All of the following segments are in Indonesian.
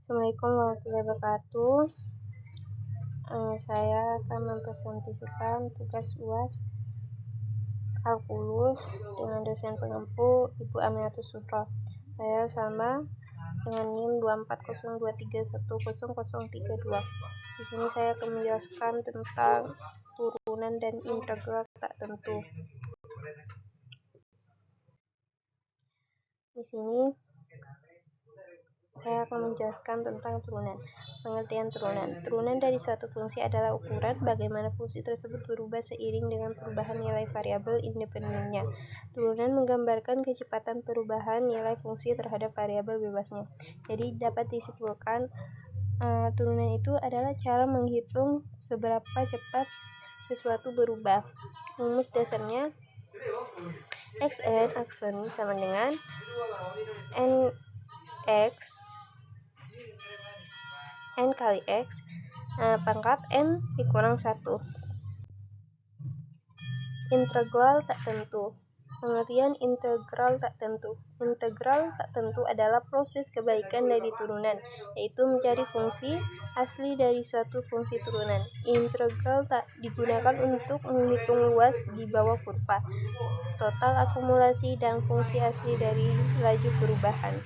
Assalamualaikum warahmatullahi wabarakatuh. Saya akan mempresentasikan tugas UAS kalkulus dengan dosen pengempu Ibu Aminatus Sutro. Saya sama dengan NIM 24023100032. Di sini saya akan menjelaskan tentang turunan dan integral tak tentu. Di sini saya akan menjelaskan tentang turunan. Pengertian turunan. Turunan dari suatu fungsi adalah ukuran bagaimana fungsi tersebut berubah seiring dengan perubahan nilai variabel independennya. Turunan menggambarkan kecepatan perubahan nilai fungsi terhadap variabel bebasnya. Jadi dapat disimpulkan turunan itu adalah cara menghitung seberapa cepat sesuatu berubah. Rumus dasarnya xn sama dengan n kali x pangkat n dikurang 1. Integral tak tentu. Pengertian integral tak tentu. Integral tak tentu adalah proses kebalikan dari turunan, yaitu mencari fungsi asli dari suatu fungsi turunan. Integral tak digunakan untuk menghitung luas di bawah kurva, total akumulasi, dan fungsi asli dari laju perubahan.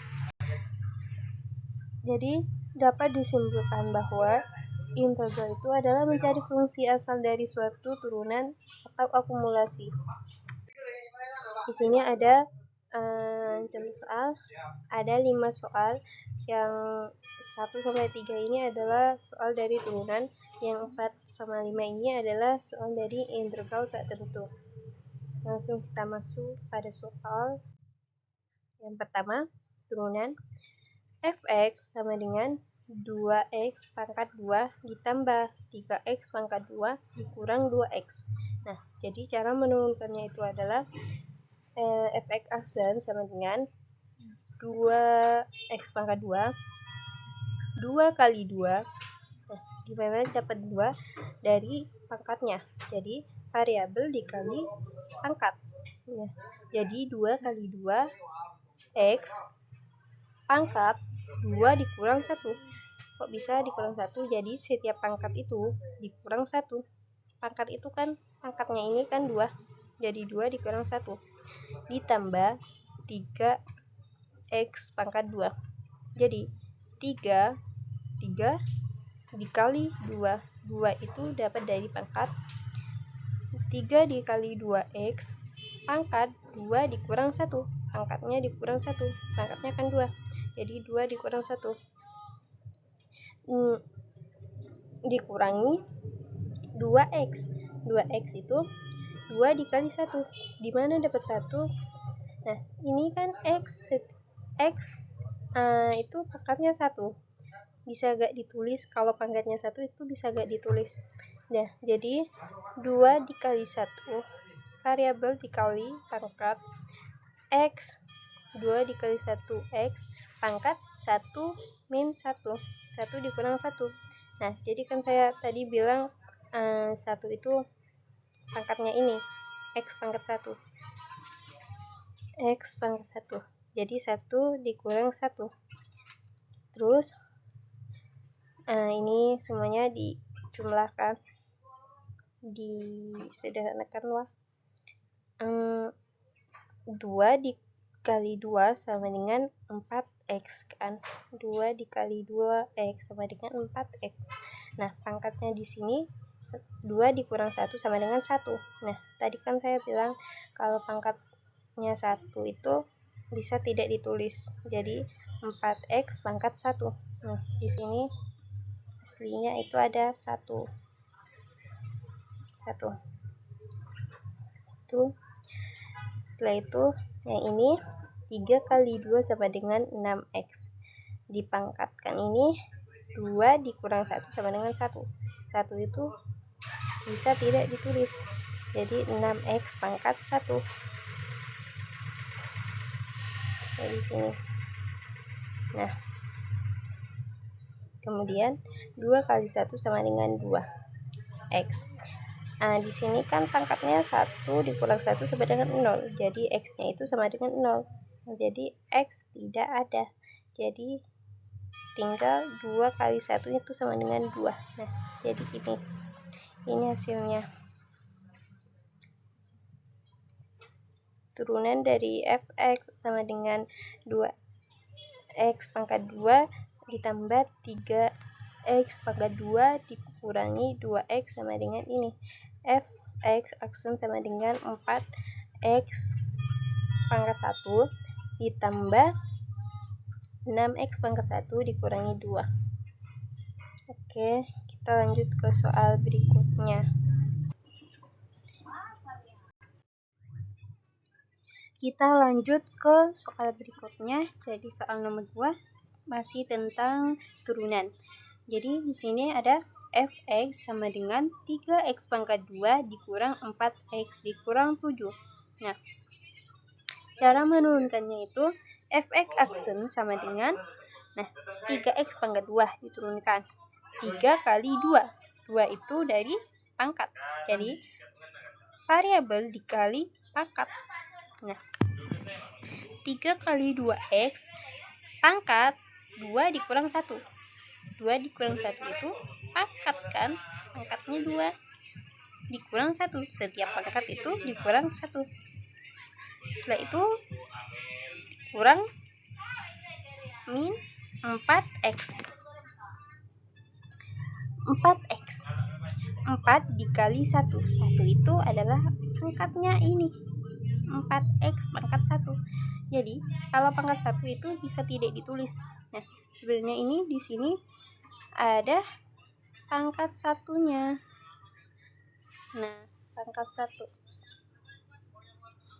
Jadi, dapat disimpulkan bahwa integral itu adalah mencari fungsi asal dari suatu turunan atau akumulasi. Di sini ada contoh soal, ada 5 soal. Yang 1-3 ini adalah soal dari turunan, yang 4-5 ini adalah soal dari integral tak tentu. Langsung kita masuk pada soal yang pertama, turunan. Fx sama dengan 2x pangkat 2 ditambah 3x pangkat 2 dikurang 2x. Nah, jadi cara menurunkannya itu adalah fx aksen sama dengan 2x pangkat 2 kali 2. Nah, gimana dapat 2 dari pangkatnya? Jadi variabel dikali pangkat. Nah, jadi 2 kali 2 x pangkat 2 dikurang 1. Kok bisa dikurang 1? Jadi setiap pangkat itu dikurang 1. Pangkat itu kan pangkatnya ini kan 2. Jadi 2 dikurang 1. Ditambah 3x pangkat 2. Jadi 3 dikali 2. 2 itu dapat dari pangkat 3 dikali 2x pangkat 2 dikurang 1. Pangkatnya dikurang 1. Pangkatnya kan 2. Jadi 2 dikurang 1 dikurangi 2x. 2x itu 2 dikali 1. Di mana dapat 1? Nah, ini kan x itu pangkatnya 1. Bisa gak ditulis? Kalau pangkatnya 1 itu bisa gak ditulis? Nah, jadi 2 dikali 1 variabel dikali pangkat x. 2 dikali 1x pangkat 1 min 1. 1 dikurang 1. Nah, jadi kan saya tadi bilang 1 itu pangkatnya ini x pangkat 1. X pangkat 1. Jadi 1 dikurang 1. Terus ini semuanya dijumlahkan, disederhanakan lah. 2 dikali 2 sama dengan 4x kan. 2 dikali 2x sama dengan 4x. Nah, pangkatnya di sini 2 dikurang 1 sama dengan 1. Nah, tadi kan saya bilang kalau pangkatnya 1 itu bisa tidak ditulis. Jadi 4x pangkat 1. Nah, di sini aslinya itu ada 1. Setelah itu yang ini 3 kali 2 sama dengan 6x. Dipangkatkan ini 2 dikurang 1 sama dengan 1. 1 itu bisa tidak ditulis. Jadi 6x pangkat 1. Di sini. Nah, kemudian 2 kali 1 sama dengan 2x. Nah, di sini kan pangkatnya 1 dikurang 1 sama dengan 0. Jadi x-nya itu sama dengan 0. Jadi x tidak ada. Jadi tinggal 2 kali 1 itu sama dengan 2. Nah, jadi ini hasilnya. Turunan dari fx sama dengan 2x pangkat 2 ditambah 3x pangkat 2 dikurangi 2x sama dengan ini. Fx aksen sama dengan 4x pangkat 1 ditambah 6x pangkat 1 dikurangi 2. Oke, kita lanjut ke soal berikutnya. Kita lanjut ke soal berikutnya. Jadi soal nomor 2 masih tentang turunan. Jadi di sini ada fx sama dengan 3x pangkat 2 dikurang 4x dikurang 7. Nah, cara menurunkannya itu fx aksen sama dengan 3x pangkat 2 diturunkan 3 kali 2. 2 itu dari pangkat. Jadi variabel dikali pangkat. Nah, 3 kali 2x pangkat 2 dikurang 1. 2 dikurang 1 itu pangkat kan? Pangkatnya 2 dikurang 1. Setiap pangkat itu dikurang 1. Setelah itu kurang min 4x. 4x 4 dikali 1. 1 itu adalah pangkatnya ini. 4x pangkat 1. Jadi, kalau pangkat 1 itu bisa tidak ditulis. Nah, sebenarnya ini di sini ada pangkat satunya. Nah, pangkat 1.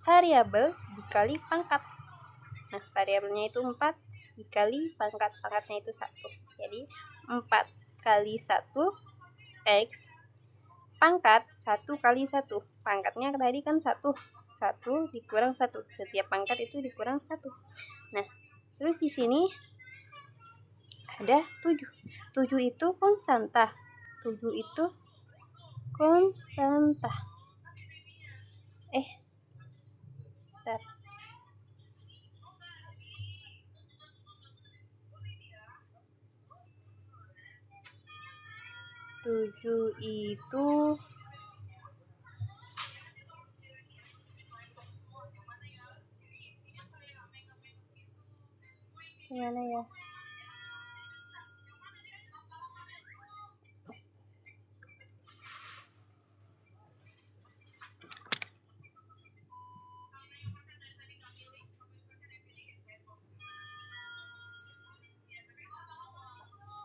Variabel dikali pangkat. Nah, variabelnya itu 4 dikali pangkat. Pangkatnya itu 1. Jadi, 4 kali 1 x pangkat 1 kali 1. Pangkatnya tadi kan 1. 1 dikurang 1. Setiap pangkat itu dikurang 1. Nah, terus di sini ada 7. 7 itu konstanta. 7 itu konstanta. Bentar. 7 itu gimana ya?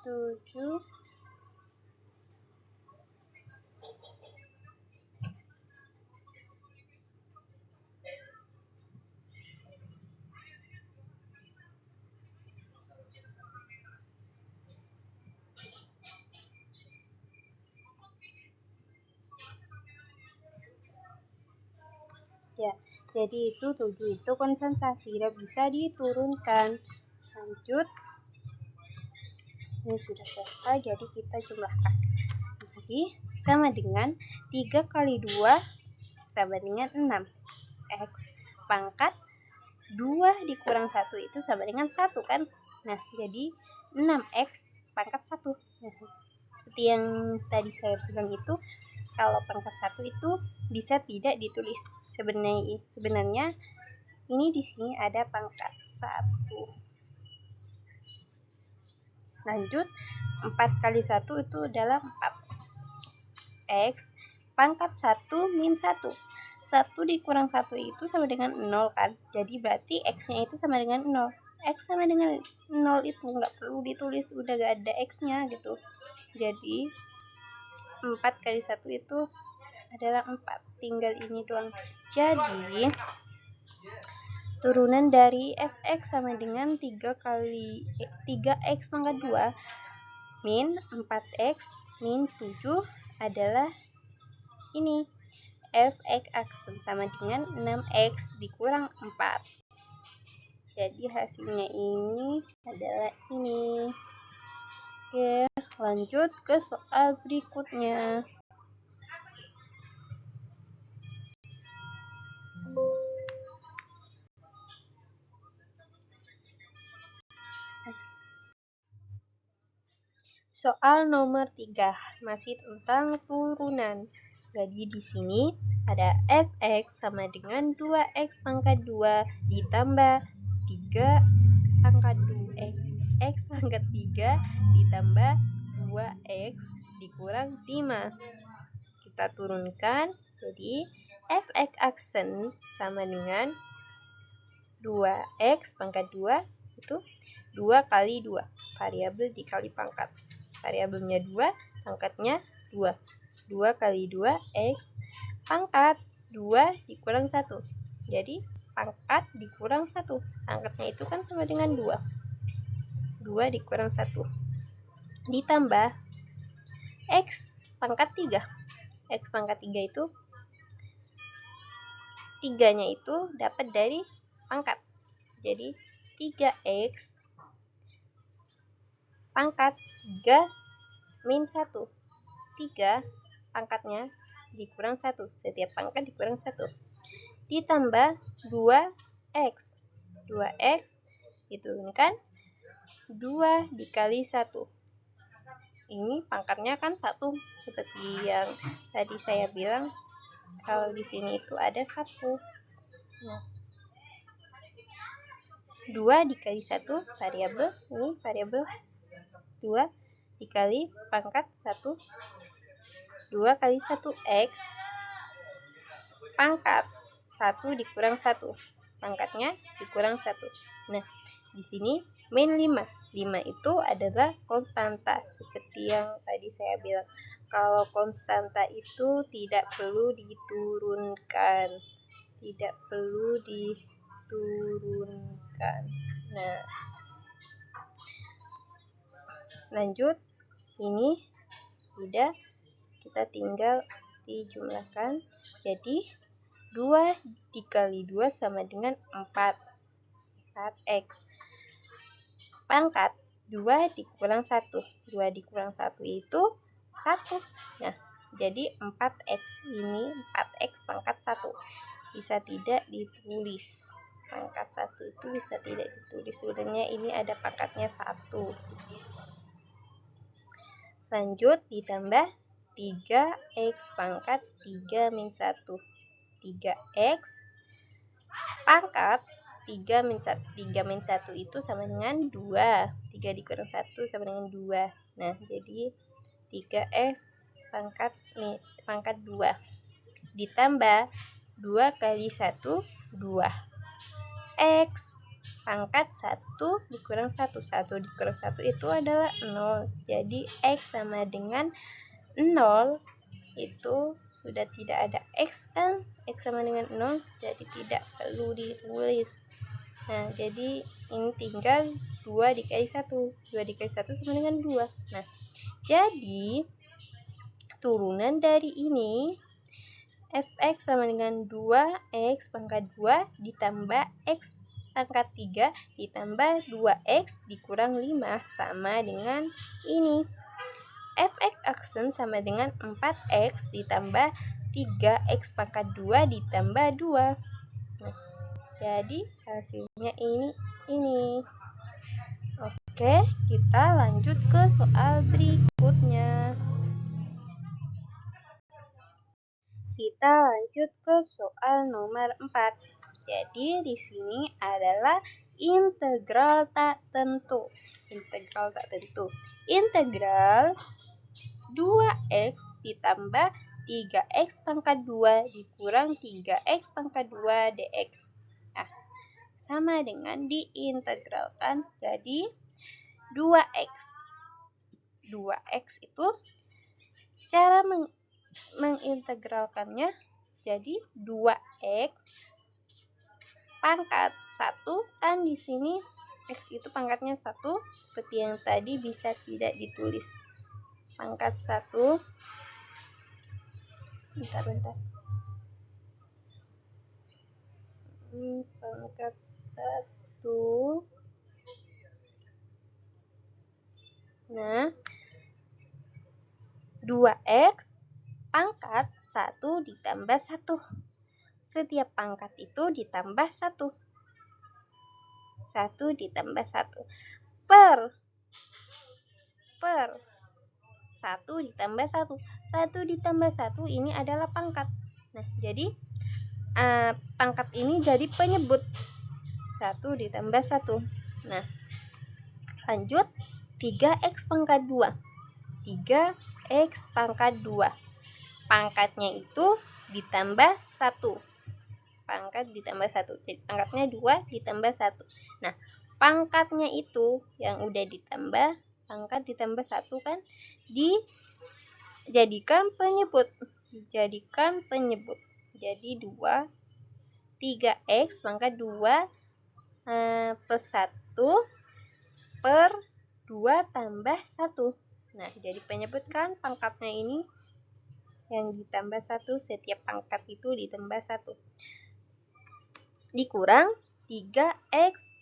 7 ya. Jadi itu 7 itu konstanta, tidak bisa diturunkan. Lanjut. Ini sudah selesai, jadi kita jumlahkan. Jadi sama dengan 3 kali 2 sama dengan 6. X pangkat 2 dikurang 1 itu sama dengan 1 kan? Nah, jadi 6x pangkat 1. Nah, seperti yang tadi saya bilang itu, kalau pangkat 1 itu bisa tidak ditulis. Sebenarnya ini di sini ada pangkat 1. Lanjut, 4 kali 1 itu adalah 4. X pangkat 1 min 1. 1 dikurang 1 itu sama dengan 0 kan? Jadi berarti X-nya itu sama dengan 0. X sama dengan 0 itu nggak perlu ditulis, udah gak ada X-nya gitu. Jadi 4 kali 1 itu adalah 4. Tinggal ini doang. Jadi turunan dari fx sama dengan 3x pangkat 2 min 4x min 7 adalah ini. Fx aksen sama dengan 6x dikurang 4. Jadi hasilnya ini adalah ini. Oke, lanjut ke soal berikutnya. Soal nomor 3 masih tentang turunan. Jadi di sini ada fx sama dengan 2x pangkat 2 ditambah 3 pangkat 2 x pangkat 3 ditambah 2x dikurang 5. Kita turunkan, jadi fx aksen sama dengan 2x pangkat 2 itu 2 kali 2, variabel dikali pangkat. Variabelnya 2, pangkatnya 2. 2 kali 2 x pangkat 2 dikurang 1. Jadi pangkat dikurang 1. Pangkatnya itu kan sama dengan 2. 2 dikurang 1. Ditambah x pangkat 3. X pangkat 3 itu 3-nya itu dapat dari pangkat. Jadi 3x pangkat 3 min 1. 3 pangkatnya dikurang 1. Setiap pangkat dikurang 1. Ditambah 2x. 2x diturunkan 2 dikali 1. Ini pangkatnya kan 1. Seperti yang tadi saya bilang, kalau di sini itu ada 1. Nah, 2 dikali 1 variabel, ini variabel 2 dikali pangkat 1. 2 kali 1x pangkat 1 dikurang 1. Pangkatnya dikurang 1. Nah, di sini min 5. 5 itu adalah konstanta. Seperti yang tadi saya bilang, kalau konstanta itu tidak perlu diturunkan. Tidak perlu diturunkan. Nah, lanjut. Ini udah, kita tinggal dijumlahkan. Jadi 2 dikali 2 sama dengan 4. 4x. Pangkat 2 dikurang 1. 2 dikurang 1 itu 1. Nah, jadi 4x. Ini 4x pangkat 1. Bisa tidak ditulis. Pangkat 1 itu bisa tidak ditulis. Sebenarnya ini ada pangkatnya 1. Lanjut, ditambah 3x pangkat 3 min 1. 3x pangkat 3 min 1. 3 min 1 itu sama dengan 2. 3 dikurang 1 sama dengan 2. Nah, jadi 3x pangkat 2. Ditambah 2 kali 1, 2. X pangkat 1 dikurang 1. 1 dikurang 1 itu adalah 0. Jadi x sama dengan 0. Itu sudah tidak ada x kan, x sama dengan 0, jadi tidak perlu ditulis. Nah, jadi ini tinggal 2 dikali 1. 2 dikali 1 sama dengan 2. Nah, jadi turunan dari ini fx sama dengan 2x pangkat 2 ditambah x pangkat 3 ditambah 2x dikurang 5 sama dengan ini. Fx aksen sama dengan 4x ditambah 3x pangkat 2 ditambah 2. Nah, jadi hasilnya ini. Oke, kita lanjut ke soal berikutnya. Kita lanjut ke soal nomor 4. Jadi di sini adalah integral tak tentu. Integral tak tentu. Integral 2x ditambah 3x pangkat 2 dikurang 3x pangkat 2 dx. Nah, sama dengan diintegralkan jadi 2x. 2x itu cara mengintegralkannya jadi 2x pangkat 1, kan di sini x itu pangkatnya 1, seperti yang tadi bisa tidak ditulis. Pangkat 1. Bentar. Pangkat 1. Nah, 2x pangkat 1 ditambah 1. Setiap pangkat itu ditambah 1. 1 ditambah 1. Per 1 ditambah 1. 1 ditambah 1 ini adalah pangkat. Nah, jadi pangkat ini jadi penyebut. 1 ditambah 1. Nah, lanjut 3x pangkat 2. 3x pangkat 2. Pangkatnya itu ditambah 1. Pangkat ditambah 1. Jadi pangkatnya 2 ditambah 1. Nah, pangkatnya itu yang udah ditambah, pangkat ditambah 1 kan dijadikan penyebut. Jadi 2 3x pangkat 2 plus 1 per 2 tambah 1. Nah, jadi penyebut kan pangkatnya ini yang ditambah 1, setiap pangkat itu ditambah 1. Dikurang 3x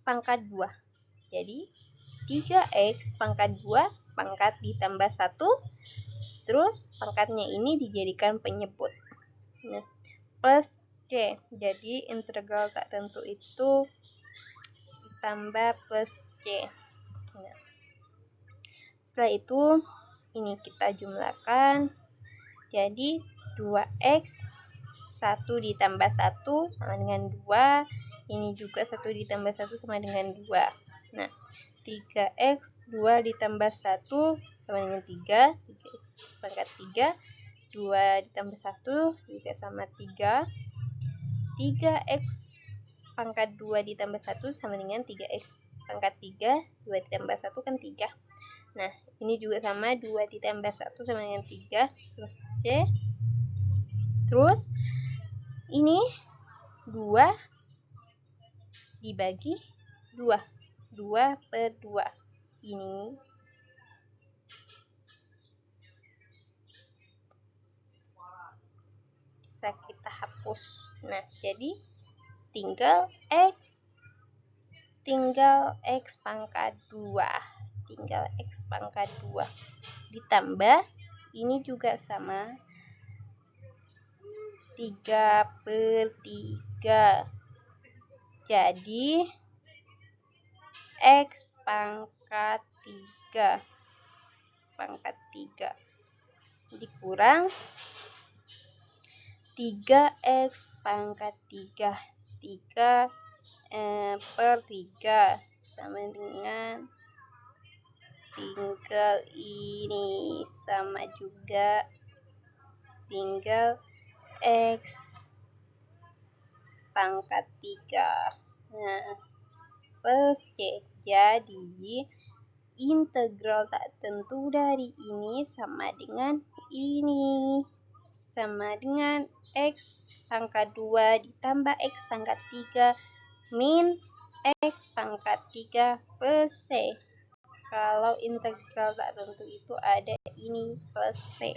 pangkat 2. Jadi 3x pangkat 2 pangkat ditambah 1, terus pangkatnya ini dijadikan penyebut. Nah, plus c. Jadi integral tak tentu itu ditambah plus c. Nah, setelah itu ini kita jumlahkan. Jadi 2x 1 ditambah 1 sama dengan 2. Ini juga 1 ditambah 1 sama dengan 2. Nah, 3x 2 ditambah 1 sama dengan 3. 3x pangkat 3. 2 ditambah 1 juga sama 3. 3x pangkat 2 ditambah 1 sama dengan 3x pangkat 3. 2 ditambah 1 kan 3. Nah, ini juga sama, 2 ditambah 1 sama dengan 3 plus c. Terus ini 2 dibagi 2. 2 per 2. Ini bisa kita hapus. Nah, jadi tinggal x pangkat 2. Tinggal x pangkat 2. Ditambah, ini juga sama, 3 per 3. Jadi, x pangkat 3. X pangkat 3. Dikurang 3x pangkat 3. 3 per 3 sama dengan tinggal ini, sama juga tinggal x pangkat 3. Nah, plus c. Jadi integral tak tentu dari ini sama dengan ini, sama dengan x pangkat 2 ditambah x pangkat 3 min x pangkat 3 plus c. Kalau integral tak tentu itu ada ini plus c.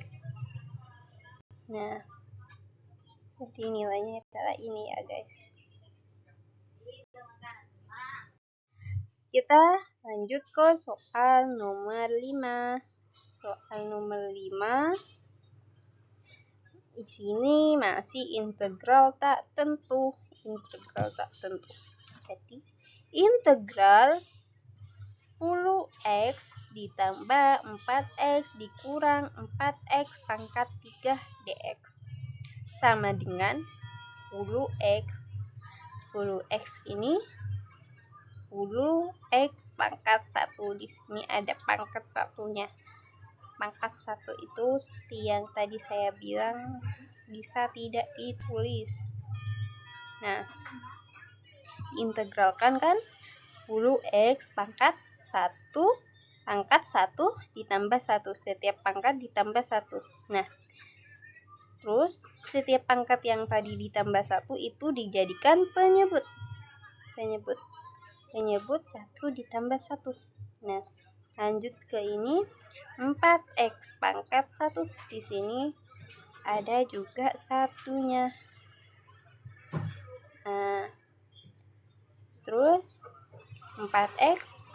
Nah, jadi nilainya adalah ini ya guys. Kita lanjut ke soal nomor 5. Soal nomor 5. Di sini masih integral tak tentu. Jadi integral 10x ditambah 4x dikurang 4x pangkat 3 dx sama dengan 10x. 10x ini 10x pangkat 1. Di sini ada pangkat satunya. Pangkat 1 itu seperti yang tadi saya bilang bisa tidak ditulis. Nah, integralkan kan 10x pangkat 1 ditambah 1. Setiap pangkat ditambah 1. Nah, terus setiap pangkat yang tadi ditambah 1 itu dijadikan penyebut. Penyebut 1 ditambah 1. Nah, lanjut ke ini 4x pangkat 1. Di sini ada juga satunya. Nah, terus 4x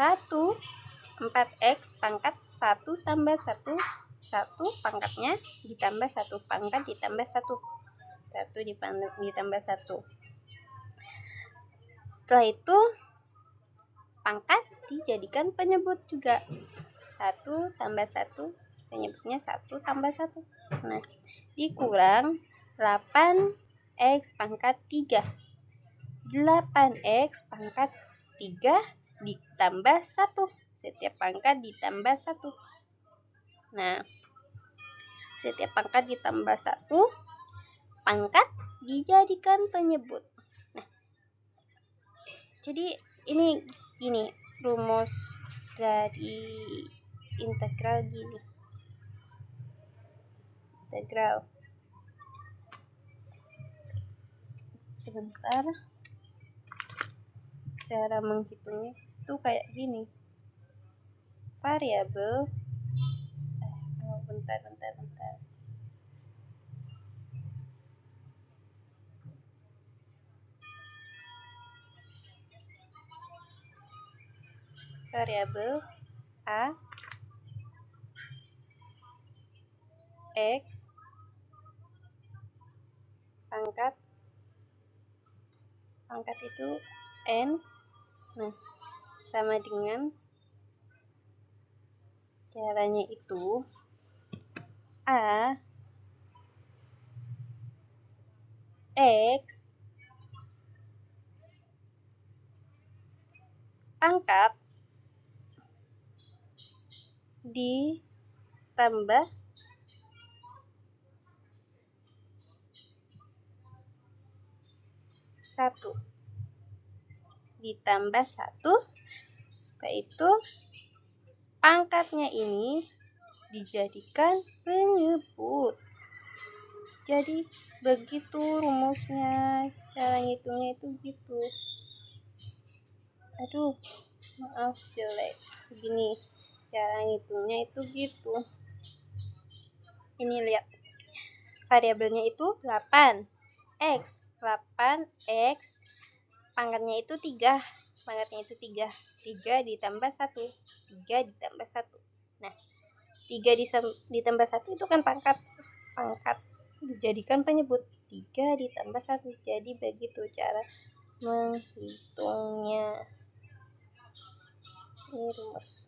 pangkat 1 tambah 1. 1 pangkatnya ditambah 1. Pangkat ditambah 1. 1 ditambah 1. Setelah itu pangkat dijadikan penyebut juga. 1 tambah 1, penyebutnya 1 tambah 1. Nah, dikurang 8x pangkat 3. 8x pangkat 3 ditambah 1. Setiap pangkat ditambah 1. Nah, setiap pangkat ditambah 1, pangkat dijadikan penyebut. Nah, jadi ini gini rumus dari integral gini. Integral. Sebentar. Cara menghitungnya itu kayak gini. Variabel bentar. Variabel A X pangkat itu N. Nah, sama dengan caranya itu A X pangkat ditambah 1 ditambah 1, yaitu pangkatnya ini dijadikan penyebut. Jadi begitu rumusnya, cara ngitungnya itu gitu. Aduh, maaf jelek. Begini cara ngitungnya itu gitu. Ini lihat. Variabelnya itu 8x. 8x pangkatnya itu 3. Pangkatnya itu 3. 3 ditambah 1. 3 ditambah 1. Nah, 3 ditambah 1 itu kan pangkat dijadikan penyebut. 3 ditambah 1. Jadi begitu cara menghitungnya. Ini rumus.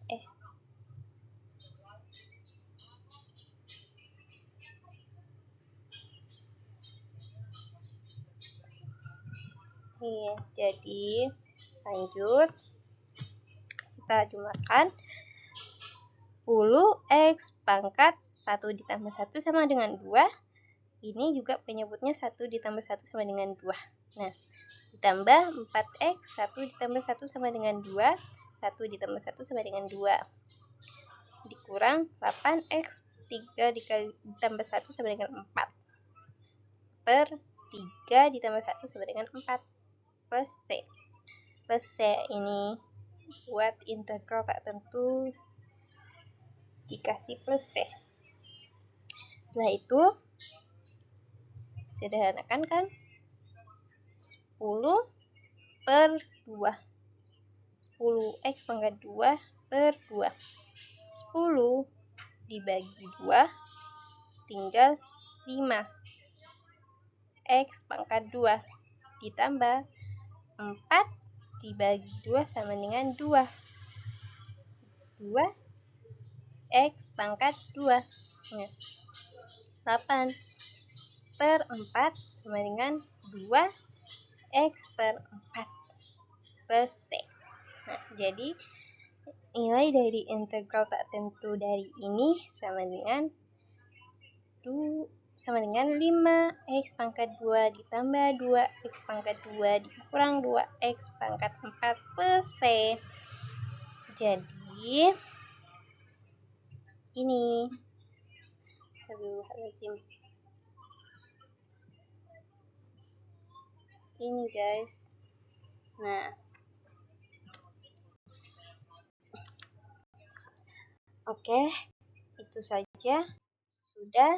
Jadi lanjut. Kita jumlahkan 10x pangkat 1 ditambah 1 sama dengan 2. Ini juga penyebutnya 1 ditambah 1 sama dengan 2. Nah, ditambah 4x 1 ditambah 1 sama dengan 2. 1 ditambah 1 sama dengan 2. Dikurang 8x 3 ditambah 1 sama dengan 4. Per 3 ditambah 1 sama dengan 4. Plus C. Plus C ini buat integral tak tentu dikasih plus C. Setelah itu sederhanakan kan 10 per 2. 10x pangkat 2 per 2. 10 dibagi 2 tinggal 5. X pangkat 2 ditambah 4 dibagi 2 sama dengan 2. 2 X pangkat 2. 8 per 4 sama dengan 2 X per 4 plus C. Nah, jadi nilai dari integral tak tentu dari ini sama dengan 5x pangkat 2 ditambah 2x pangkat 2 dikurang 2x pangkat 4 plus C. Jadi ini guys. Nah, oke, itu saja. Sudah.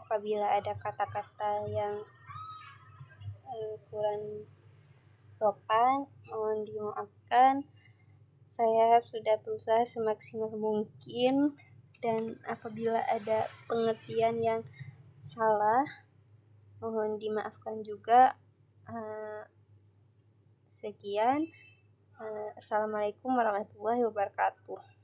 Apabila ada kata-kata yang kurang sopan, mohon dimaafkan. Saya sudah berusaha semaksimal mungkin, dan apabila ada pengertian yang salah, mohon dimaafkan juga. Sekian, Assalamualaikum warahmatullahi wabarakatuh.